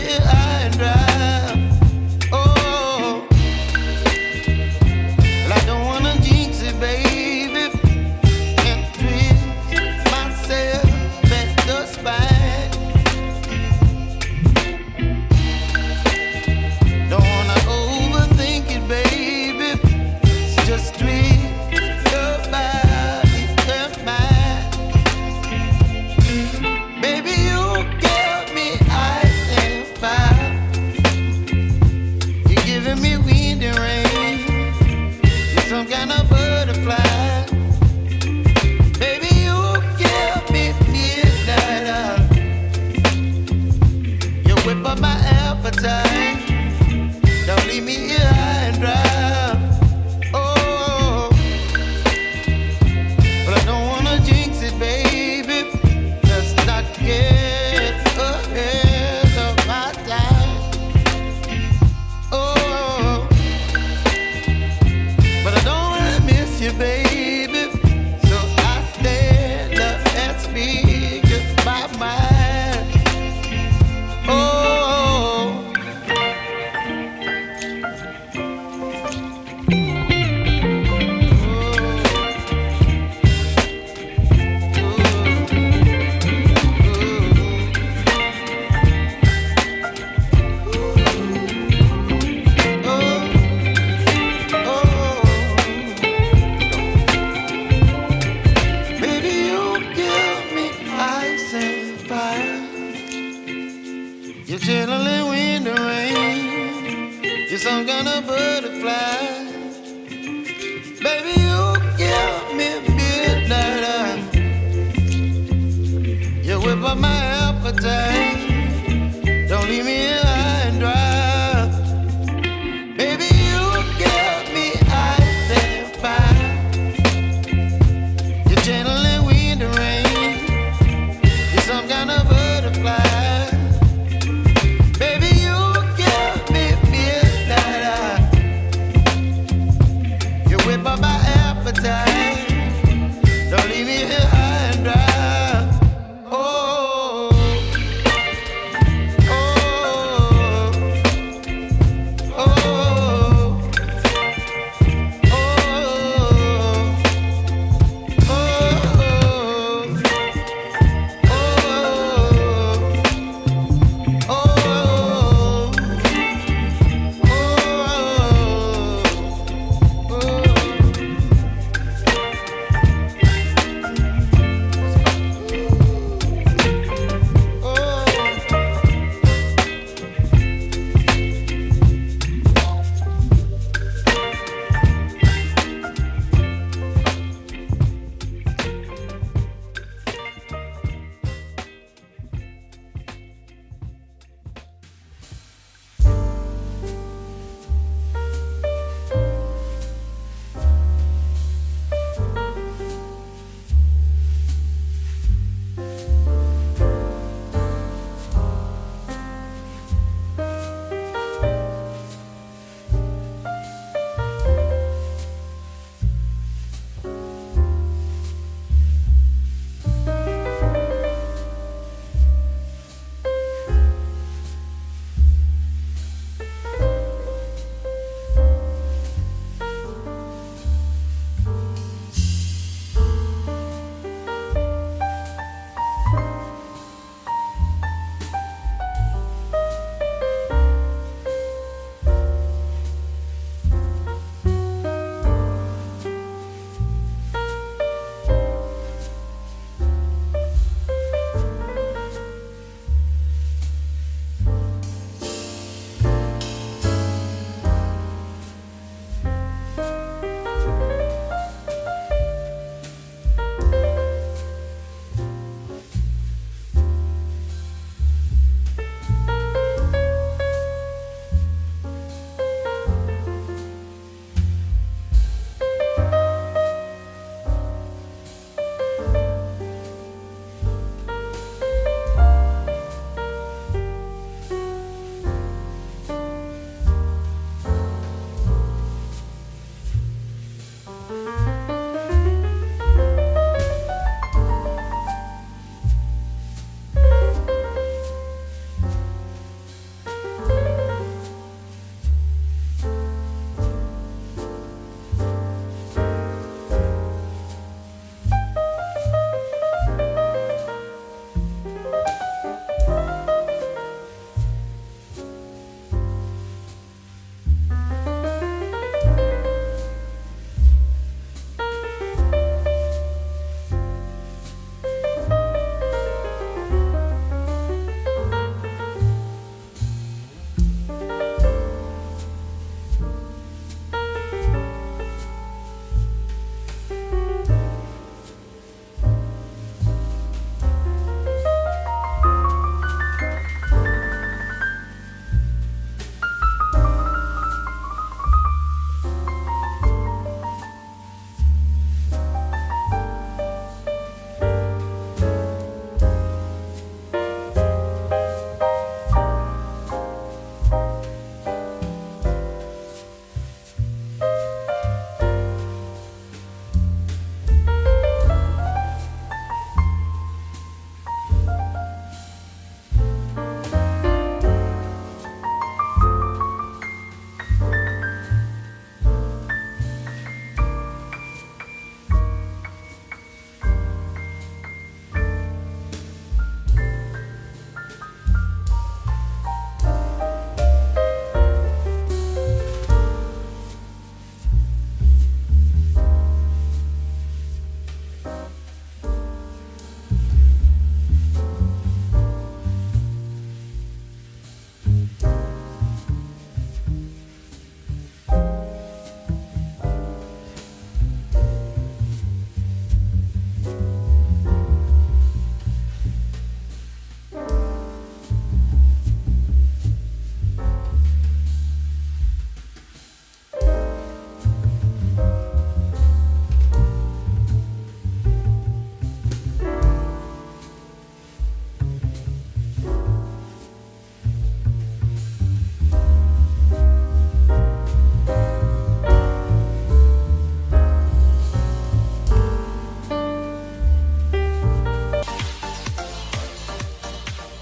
here high and dry. Oh, well, I don't wanna jinx it, baby, and twist myself at the spine. Don't wanna overthink it, baby. It's just twist your body and mine. Baby, you give me ice and fire. You're giving me wind and rain. You're some kind of butterfly. Baby, you give me midnight. You whip up my appetite. Don't leave me here high and dry. Oh, but I don't wanna jinx it, baby. Let's not get ahead of my time. Oh, but I don't wanna miss you, baby. So I stand up and speak my mind. Oh. Baby, you give me ice and fire. You're chilling wind and rain. You're some kind of butterfly. Baby, you give me midnight. You whip up my appetite.